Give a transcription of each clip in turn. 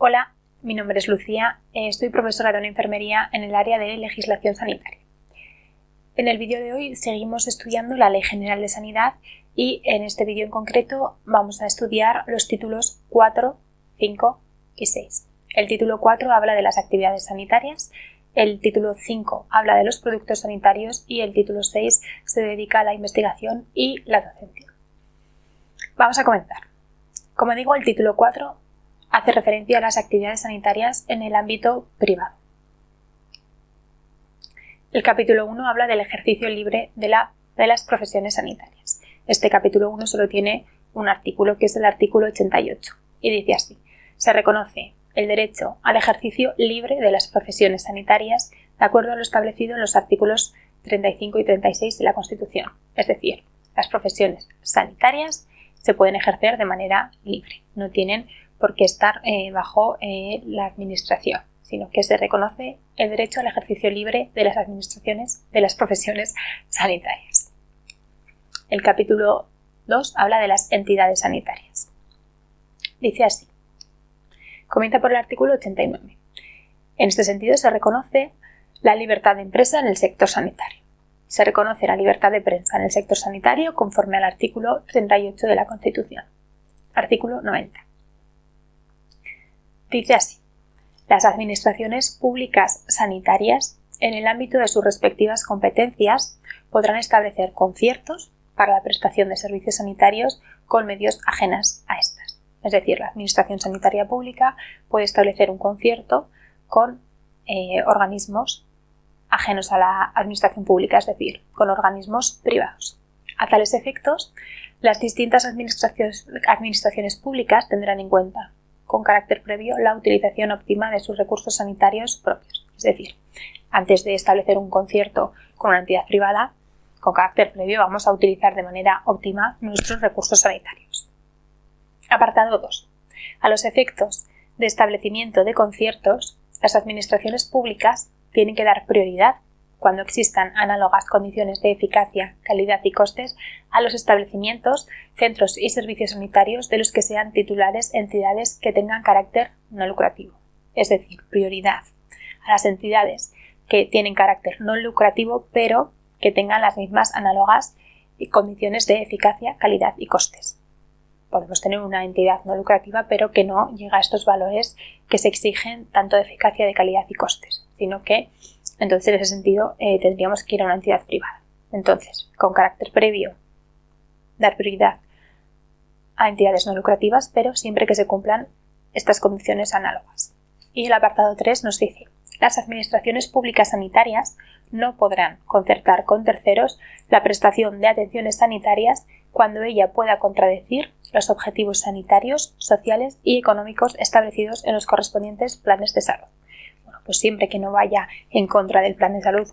Hola, mi nombre es Lucía, soy profesora de una enfermería en el área de legislación sanitaria. En el vídeo de hoy seguimos estudiando la Ley General de Sanidad y en este vídeo en concreto vamos a estudiar los títulos 4, 5 y 6. El título 4 habla de las actividades sanitarias, el título 5 habla de los productos sanitarios y el título 6 se dedica a la investigación y la docencia. Vamos a comenzar. Como digo, el título 4 hace referencia a las actividades sanitarias en el ámbito privado. El capítulo 1 habla del ejercicio libre de las profesiones sanitarias. Este capítulo 1 solo tiene un artículo, que es el artículo 88, y dice así: se reconoce el derecho al ejercicio libre de las profesiones sanitarias de acuerdo a lo establecido en los artículos 35 y 36 de la Constitución. Es decir, las profesiones sanitarias se pueden ejercer de manera libre, no tienen por qué estar bajo la administración, sino que se reconoce el derecho al ejercicio libre de las administraciones de las profesiones sanitarias. El capítulo 2 habla de las entidades sanitarias. Dice así: comienza por el artículo 89. En este sentido se reconoce la libertad de empresa en el sector sanitario. Se reconoce la libertad de prensa en el sector sanitario conforme al artículo 38 de la Constitución. Artículo 90. Dice así: las administraciones públicas sanitarias, en el ámbito de sus respectivas competencias, podrán establecer conciertos para la prestación de servicios sanitarios con medios ajenas a estas. Es decir, la Administración Sanitaria Pública puede establecer un concierto con organismos ajenos a la Administración Pública, es decir, con organismos privados. A tales efectos, las distintas administraciones públicas tendrán en cuenta, con carácter previo, la utilización óptima de sus recursos sanitarios propios. Es decir, antes de establecer un concierto con una entidad privada, con carácter previo vamos a utilizar de manera óptima nuestros recursos sanitarios. Apartado 2. A los efectos de establecimiento de conciertos, las administraciones públicas tienen que dar prioridad, cuando existan análogas condiciones de eficacia, calidad y costes, a los establecimientos, centros y servicios sanitarios de los que sean titulares entidades que tengan carácter no lucrativo. Es decir, prioridad a las entidades que tienen carácter no lucrativo, pero que tengan las mismas análogas condiciones de eficacia, calidad y costes. Podemos tener una entidad no lucrativa, pero que no llega a estos valores que se exigen tanto de eficacia, de calidad y costes, sino que entonces en ese sentido tendríamos que ir a una entidad privada. Entonces, con carácter previo, dar prioridad a entidades no lucrativas, pero siempre que se cumplan estas condiciones análogas. Y el apartado 3 nos dice: las administraciones públicas sanitarias no podrán concertar con terceros la prestación de atenciones sanitarias cuando ella pueda contradecir los objetivos sanitarios, sociales y económicos establecidos en los correspondientes planes de salud. Bueno, pues siempre que no vaya en contra del plan de salud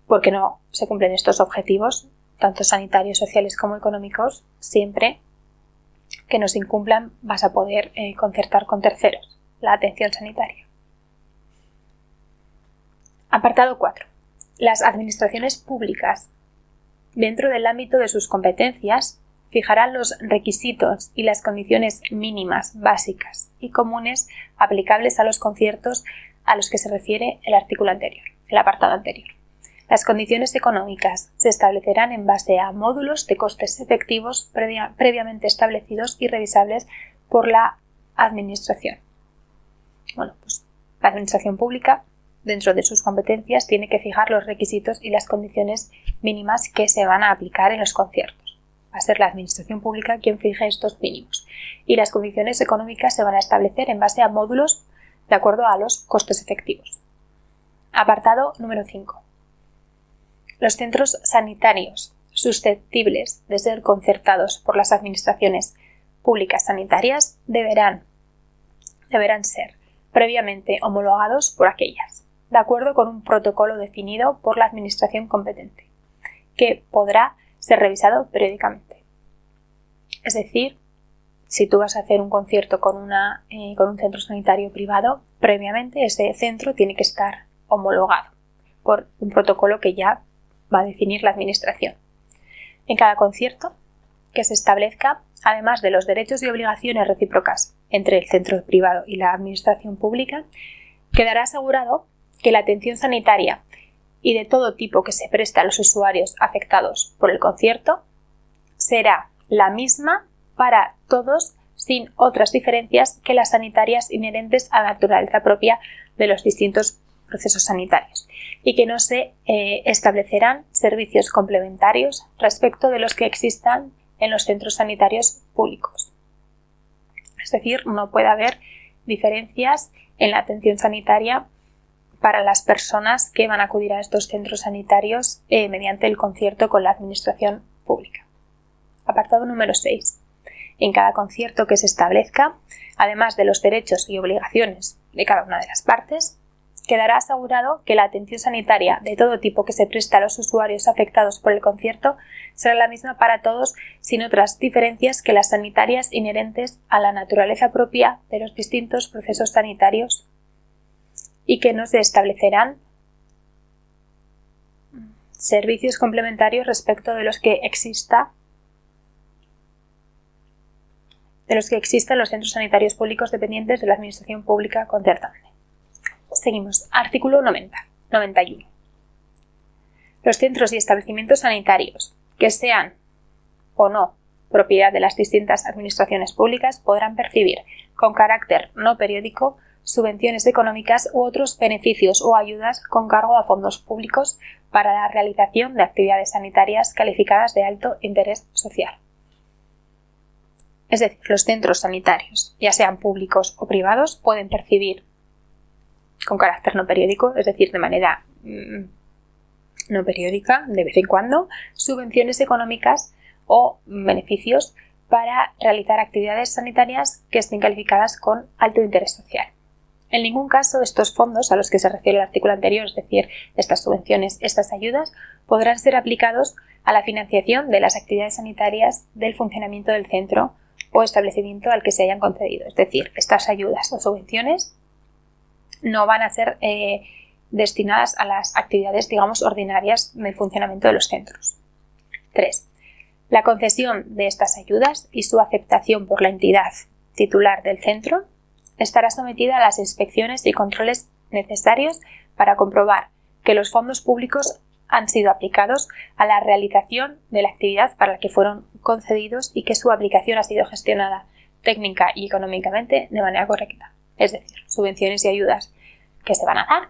porque no se cumplen estos objetivos, tanto sanitarios, sociales como económicos, siempre que no se incumplan vas a poder concertar con terceros la atención sanitaria. Apartado 4. Las administraciones públicas, dentro del ámbito de sus competencias, fijarán los requisitos y las condiciones mínimas, básicas y comunes aplicables a los conciertos a los que se refiere el artículo anterior, el apartado anterior. Las condiciones económicas se establecerán en base a módulos de costes efectivos previamente establecidos y revisables por la Administración. Bueno, pues la Administración Pública, dentro de sus competencias, tiene que fijar los requisitos y las condiciones mínimas que se van a aplicar en los conciertos. Va a ser la Administración Pública quien fije estos mínimos. Y las condiciones económicas se van a establecer en base a módulos de acuerdo a los costes efectivos. Apartado número 5. Los centros sanitarios susceptibles de ser concertados por las administraciones públicas sanitarias deberán ser previamente homologados por aquellas, de acuerdo con un protocolo definido por la administración competente, que podrá ser revisado periódicamente. Es decir, si tú vas a hacer un concierto con un centro sanitario privado, previamente ese centro tiene que estar homologado por un protocolo que ya va a definir la administración. En cada concierto que se establezca además de los derechos y obligaciones recíprocas entre el centro privado y la administración pública, quedará asegurado que la atención sanitaria y de todo tipo que se presta a los usuarios afectados por el concierto será la misma para todos, sin otras diferencias que las sanitarias inherentes a la naturaleza propia de los distintos procesos sanitarios, y que no se establecerán servicios complementarios respecto de los que existan en los centros sanitarios públicos. Es decir, no puede haber diferencias en la atención sanitaria para las personas que van a acudir a estos centros sanitarios mediante el concierto con la administración pública. Apartado número 6. En cada concierto que se establezca, además de los derechos y obligaciones de cada una de las partes, quedará asegurado que la atención sanitaria de todo tipo que se presta a los usuarios afectados por el concierto será la misma para todos, sin otras diferencias que las sanitarias inherentes a la naturaleza propia de los distintos procesos sanitarios, y que no se establecerán servicios complementarios respecto de los que existan en los centros sanitarios públicos dependientes de la administración pública concertante. Seguimos. Artículo 91. Los centros y establecimientos sanitarios que sean o no propiedad de las distintas administraciones públicas podrán percibir con carácter no periódico subvenciones económicas u otros beneficios o ayudas con cargo a fondos públicos para la realización de actividades sanitarias calificadas de alto interés social. Es decir, los centros sanitarios, ya sean públicos o privados, pueden percibir con carácter no periódico, es decir, de manera no periódica, de vez en cuando, subvenciones económicas o beneficios para realizar actividades sanitarias que estén calificadas con alto interés social. En ningún caso estos fondos a los que se refiere el artículo anterior, es decir, estas subvenciones, estas ayudas, podrán ser aplicados a la financiación de las actividades sanitarias del funcionamiento del centro o establecimiento al que se hayan concedido. Es decir, estas ayudas o subvenciones no van a ser destinadas a las actividades, digamos, ordinarias del funcionamiento de los centros. 3. La concesión de estas ayudas y su aceptación por la entidad titular del centro estará sometida a las inspecciones y controles necesarios para comprobar que los fondos públicos han sido aplicados a la realización de la actividad para la que fueron concedidos y que su aplicación ha sido gestionada técnica y económicamente de manera correcta. Es decir, subvenciones y ayudas que se van a dar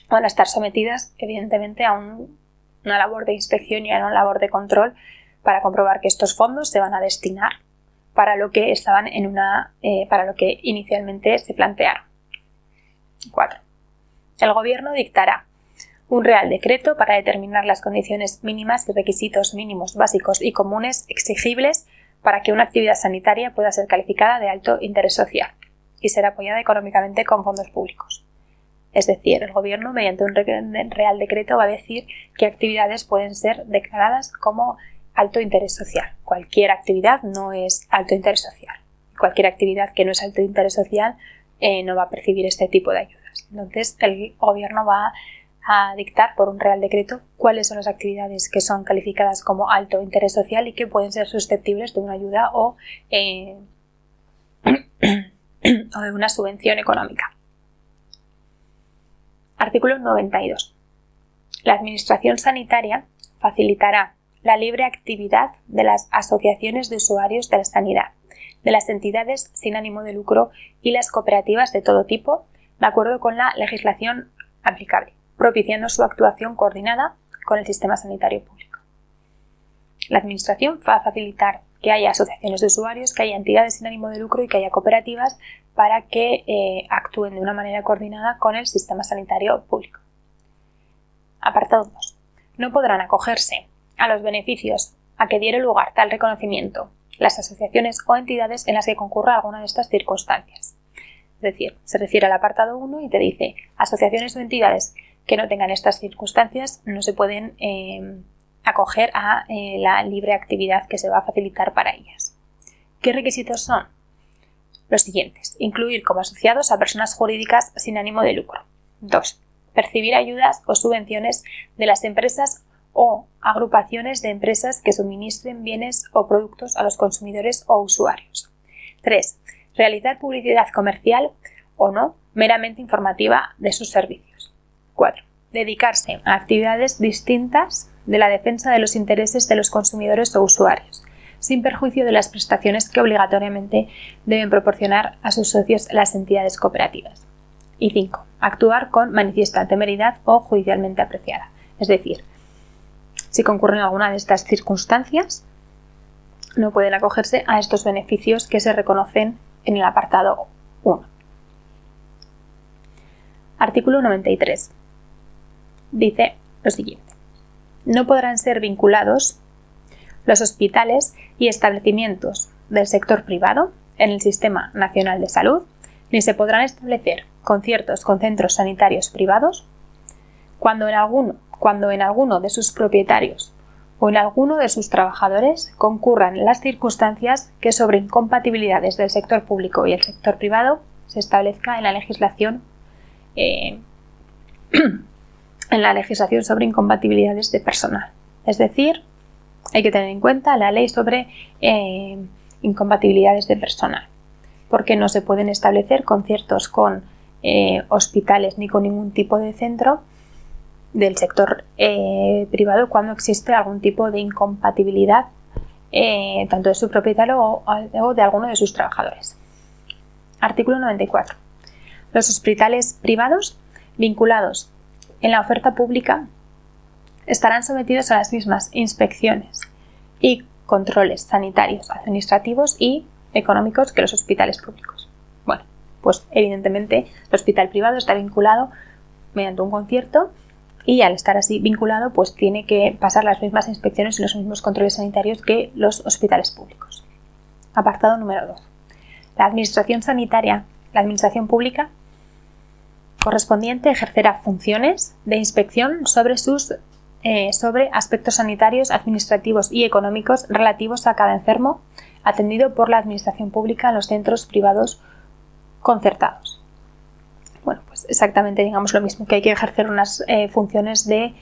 van a estar sometidas, evidentemente, a una labor de inspección y a una labor de control para comprobar que estos fondos se van a destinar para lo que estaban para lo que inicialmente se plantearon. 4. El Gobierno dictará un Real Decreto para determinar las condiciones mínimas y requisitos mínimos básicos y comunes exigibles para que una actividad sanitaria pueda ser calificada de alto interés social y ser apoyada económicamente con fondos públicos. Es decir, el Gobierno, mediante un Real Decreto, va a decir qué actividades pueden ser declaradas como alto interés social. Cualquier actividad no es alto interés social. Cualquier actividad que no es alto interés social no va a percibir este tipo de ayudas. Entonces, el Gobierno va a dictar por un Real Decreto cuáles son las actividades que son calificadas como alto interés social y que pueden ser susceptibles de una ayuda o de una subvención económica. Artículo 92. La Administración sanitaria facilitará la libre actividad de las asociaciones de usuarios de la sanidad, de las entidades sin ánimo de lucro y las cooperativas de todo tipo, de acuerdo con la legislación aplicable, propiciando su actuación coordinada con el sistema sanitario público. La Administración va a facilitar que haya asociaciones de usuarios, que haya entidades sin ánimo de lucro y que haya cooperativas para que actúen de una manera coordinada con el sistema sanitario público. Apartado 2. No podrán acogerse a los beneficios a que diere lugar tal reconocimiento las asociaciones o entidades en las que concurra alguna de estas circunstancias. Es decir, se refiere al apartado 1 y te dice asociaciones o entidades que no tengan estas circunstancias no se pueden acoger a la libre actividad que se va a facilitar para ellas. ¿Qué requisitos son? Los siguientes. Incluir como asociados a personas jurídicas sin ánimo de lucro. 2. Percibir ayudas o subvenciones de las empresas o agrupaciones de empresas que suministren bienes o productos a los consumidores o usuarios. 3. Realizar publicidad comercial o no, meramente informativa de sus servicios. 4. Dedicarse a actividades distintas de la defensa de los intereses de los consumidores o usuarios, sin perjuicio de las prestaciones que obligatoriamente deben proporcionar a sus socios las entidades cooperativas. Y 5. Actuar con manifiesta temeridad o judicialmente apreciada. Es decir, si concurren alguna de estas circunstancias, no pueden acogerse a estos beneficios que se reconocen en el apartado 1. Artículo 93. Dice lo siguiente. No podrán ser vinculados los hospitales y establecimientos del sector privado en el Sistema Nacional de Salud, ni se podrán establecer conciertos con centros sanitarios privados cuando en alguno de sus propietarios o en alguno de sus trabajadores concurran las circunstancias que sobre incompatibilidades del sector público y el sector privado se establezca en la legislación sobre incompatibilidades de personal. Es decir, hay que tener en cuenta la ley sobre incompatibilidades de personal, porque no se pueden establecer conciertos con hospitales ni con ningún tipo de centro del sector privado cuando existe algún tipo de incompatibilidad tanto de su propietario o de alguno de sus trabajadores. Artículo 94. Los hospitales privados vinculados en la oferta pública estarán sometidos a las mismas inspecciones y controles sanitarios, administrativos y económicos que los hospitales públicos. Bueno, pues evidentemente el hospital privado está vinculado mediante un concierto y al estar así vinculado pues tiene que pasar las mismas inspecciones y los mismos controles sanitarios que los hospitales públicos. Apartado número 2. La administración sanitaria, la administración pública correspondiente ejercerá funciones de inspección sobre aspectos sanitarios, administrativos y económicos relativos a cada enfermo atendido por la administración pública en los centros privados concertados. Bueno, pues exactamente digamos lo mismo, que hay que ejercer unas funciones de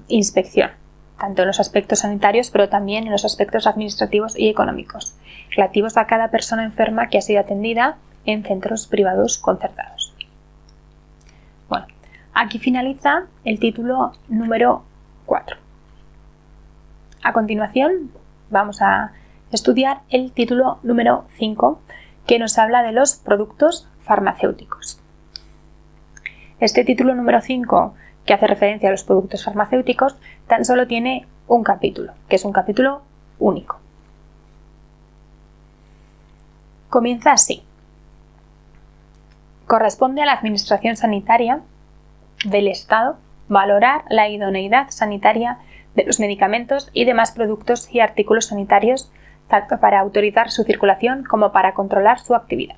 inspección, tanto en los aspectos sanitarios, pero también en los aspectos administrativos y económicos, relativos a cada persona enferma que ha sido atendida en centros privados concertados. Bueno, aquí finaliza el título número 4. A continuación vamos a estudiar el título número 5, que nos habla de los productos farmacéuticos. Este título número 5, que hace referencia a los productos farmacéuticos, tan solo tiene un capítulo, que es un capítulo único. Comienza así. Corresponde a la Administración Sanitaria del Estado valorar la idoneidad sanitaria de los medicamentos y demás productos y artículos sanitarios, tanto para autorizar su circulación como para controlar su actividad.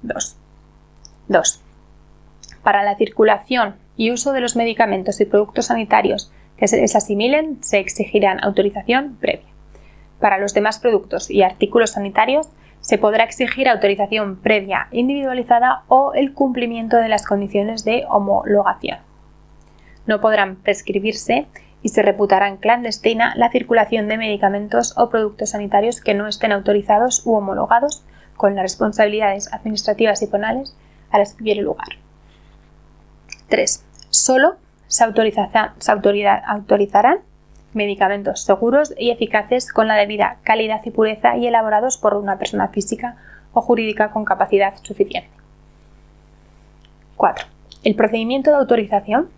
2. Para la circulación y uso de los medicamentos y productos sanitarios que se les asimilen, se exigirán autorización previa. Para los demás productos y artículos sanitarios, se podrá exigir autorización previa individualizada o el cumplimiento de las condiciones de homologación. No podrán prescribirse y se reputarán clandestina la circulación de medicamentos o productos sanitarios que no estén autorizados u homologados con las responsabilidades administrativas y penales a las que hubiere lugar. 3. Solo se autorizarán medicamentos seguros y eficaces con la debida calidad y pureza y elaborados por una persona física o jurídica con capacidad suficiente. 4. El procedimiento de autorización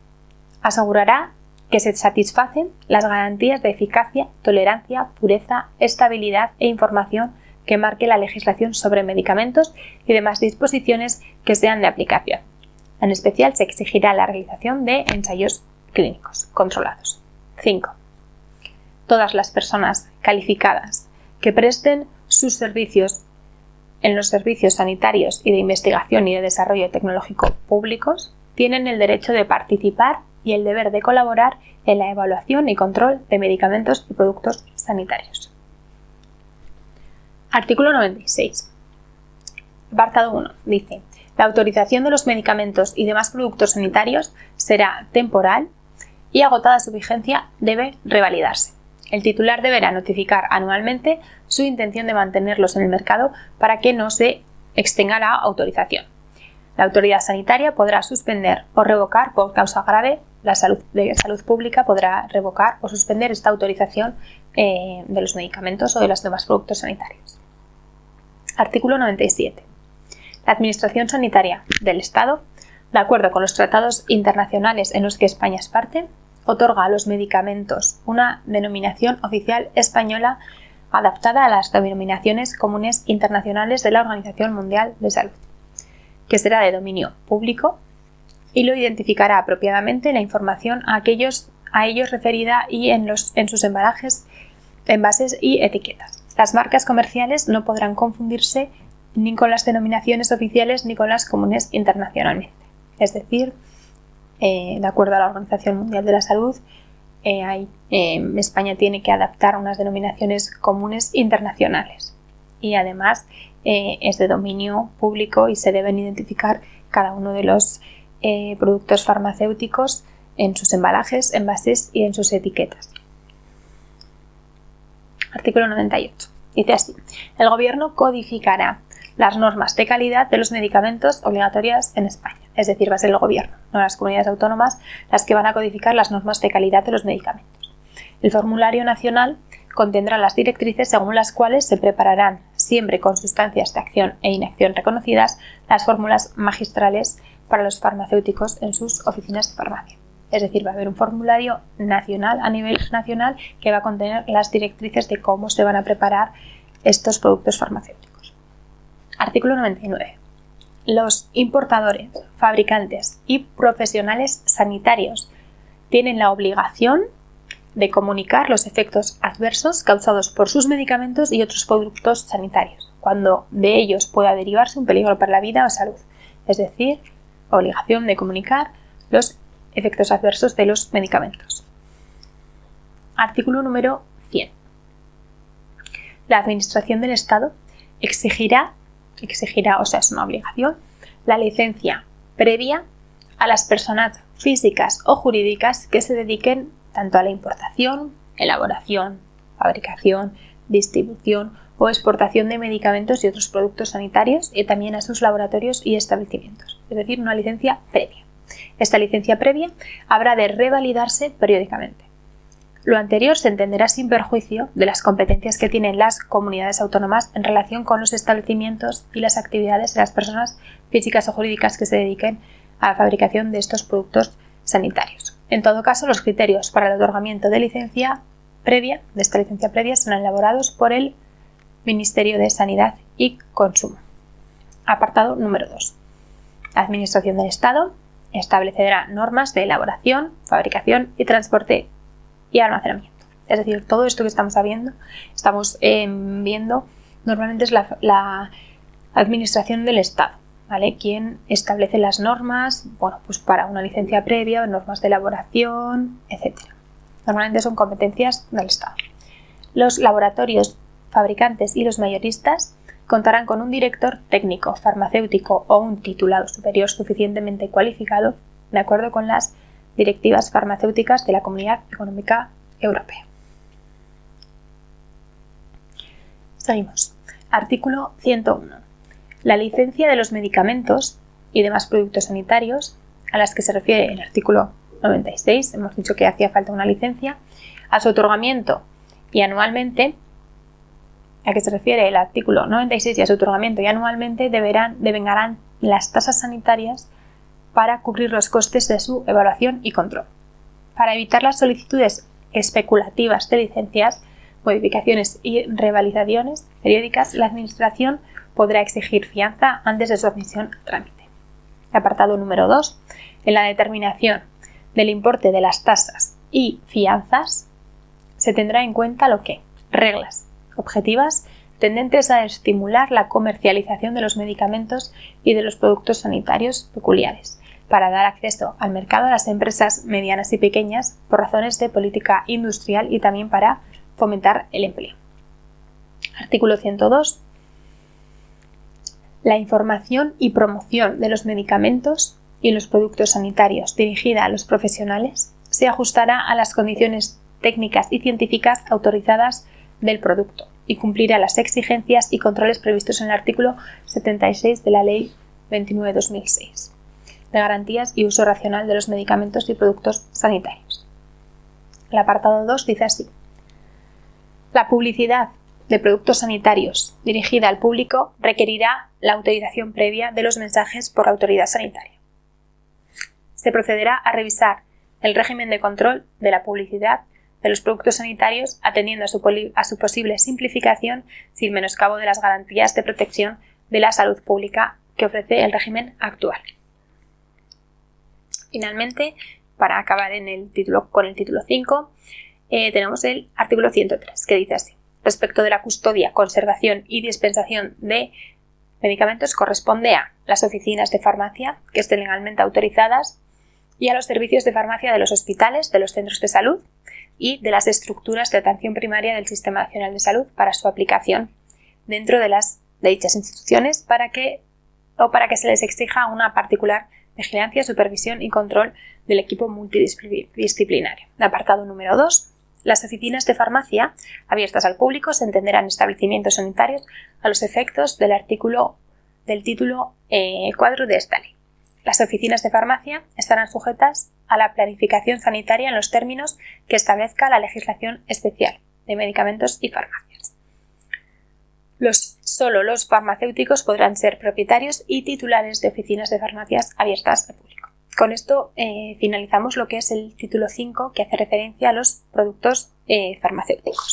asegurará que se satisfacen las garantías de eficacia, tolerancia, pureza, estabilidad e información que marque la legislación sobre medicamentos y demás disposiciones que sean de aplicación. En especial se exigirá la realización de ensayos clínicos controlados. 5. Todas las personas calificadas que presten sus servicios en los servicios sanitarios y de investigación y de desarrollo tecnológico públicos tienen el derecho de participar y el deber de colaborar en la evaluación y control de medicamentos y productos sanitarios. Artículo 96. Apartado 1. Dice: la autorización de los medicamentos y demás productos sanitarios será temporal y agotada su vigencia debe revalidarse. El titular deberá notificar anualmente su intención de mantenerlos en el mercado para que no se extenga la autorización. La autoridad sanitaria podrá suspender o revocar por causa grave. La salud pública podrá revocar o suspender esta autorización de los medicamentos o de los demás productos sanitarios. Artículo 97. La Administración Sanitaria del Estado, de acuerdo con los tratados internacionales en los que España es parte, otorga a los medicamentos una denominación oficial española adaptada a las denominaciones comunes internacionales de la Organización Mundial de Salud, que será de dominio público y lo identificará apropiadamente la información a ellos referida y en sus embalajes, envases y etiquetas. Las marcas comerciales no podrán confundirse ni con las denominaciones oficiales ni con las comunes internacionalmente. Es decir, de acuerdo a la Organización Mundial de la Salud, España tiene que adaptar unas denominaciones comunes internacionales y además es de dominio público y se deben identificar cada uno de los productos farmacéuticos en sus embalajes, envases y en sus etiquetas. Artículo 98. Dice así: el Gobierno codificará las normas de calidad de los medicamentos obligatorias en España. Es decir, va a ser el Gobierno, no las comunidades autónomas, las que van a codificar las normas de calidad de los medicamentos. El formulario nacional contendrá las directrices según las cuales se prepararán, siempre con sustancias de acción e inacción reconocidas, las fórmulas magistrales para los farmacéuticos en sus oficinas de farmacia. Es decir, va a haber un formulario nacional a nivel nacional que va a contener las directrices de cómo se van a preparar estos productos farmacéuticos. Artículo 99. Los importadores, fabricantes y profesionales sanitarios tienen la obligación de comunicar los efectos adversos causados por sus medicamentos y otros productos sanitarios, cuando de ellos pueda derivarse un peligro para la vida o salud. Es decir, obligación de comunicar los efectos adversos de los medicamentos. Artículo número 100. La Administración del Estado exigirá, o sea, es una obligación, la licencia previa a las personas físicas o jurídicas que se dediquen tanto a la importación, elaboración, fabricación, distribución o exportación de medicamentos y otros productos sanitarios y también a sus laboratorios y establecimientos. Es decir, una licencia previa. Esta licencia previa habrá de revalidarse periódicamente. Lo anterior se entenderá sin perjuicio de las competencias que tienen las comunidades autónomas en relación con los establecimientos y las actividades de las personas físicas o jurídicas que se dediquen a la fabricación de estos productos sanitarios. En todo caso, los criterios para el otorgamiento de esta licencia previa, serán elaborados por el Ministerio de Sanidad y Consumo. Apartado número 2. La Administración del Estado establecerá normas de elaboración, fabricación y transporte y almacenamiento. Es decir, todo esto que estamos viendo normalmente es la Administración del Estado, ¿vale? Quien establece las normas, pues para una licencia previa, normas de elaboración, etc. Normalmente son competencias del Estado. Los laboratorios, fabricantes y los mayoristas contarán con un director técnico, farmacéutico o un titulado superior suficientemente cualificado de acuerdo con las directivas farmacéuticas de la Comunidad Económica Europea. Seguimos. Artículo 101. La licencia de los medicamentos y demás productos sanitarios a las que se refiere el artículo 96, hemos dicho que hacía falta una licencia, a su otorgamiento y anualmente, a que se refiere el artículo 96 y a su otorgamiento y anualmente devengarán las tasas sanitarias para cubrir los costes de su evaluación y control. Para evitar las solicitudes especulativas de licencias, modificaciones y revalidaciones periódicas, la Administración podrá exigir fianza antes de su admisión a trámite. Apartado número 2. En la determinación del importe de las tasas y fianzas se tendrá en cuenta lo que: reglas objetivas tendentes a estimular la comercialización de los medicamentos y de los productos sanitarios peculiares, para dar acceso al mercado a las empresas medianas y pequeñas por razones de política industrial y también para fomentar el empleo. Artículo 102. La información y promoción de los medicamentos y los productos sanitarios dirigida a los profesionales se ajustará a las condiciones técnicas y científicas autorizadas del producto y cumplirá las exigencias y controles previstos en el artículo 76 de la Ley 29/2006 de garantías y uso racional de los medicamentos y productos sanitarios. El apartado 2 dice así: la publicidad de productos sanitarios dirigida al público requerirá la autorización previa de los mensajes por la autoridad sanitaria. Se procederá a revisar el régimen de control de la publicidad de los productos sanitarios atendiendo a su posible simplificación sin menoscabo de las garantías de protección de la salud pública que ofrece el régimen actual. Finalmente, para acabar con el título 5, tenemos el artículo 103, que dice así: respecto de la custodia, conservación y dispensación de medicamentos corresponde a las oficinas de farmacia que estén legalmente autorizadas y a los servicios de farmacia de los hospitales, de los centros de salud y de las estructuras de atención primaria del Sistema Nacional de Salud para su aplicación dentro de dichas instituciones para que se les exija una particular vigilancia, supervisión y control del equipo multidisciplinario. Apartado número 2. Las oficinas de farmacia abiertas al público se entenderán establecimientos sanitarios a los efectos del título 4 de esta ley. Las oficinas de farmacia estarán sujetas a la planificación sanitaria en los términos que establezca la legislación especial de medicamentos y farmacias. Solo los farmacéuticos podrán ser propietarios y titulares de oficinas de farmacias abiertas al público. Con esto finalizamos lo que es el título 5, que hace referencia a los productos farmacéuticos.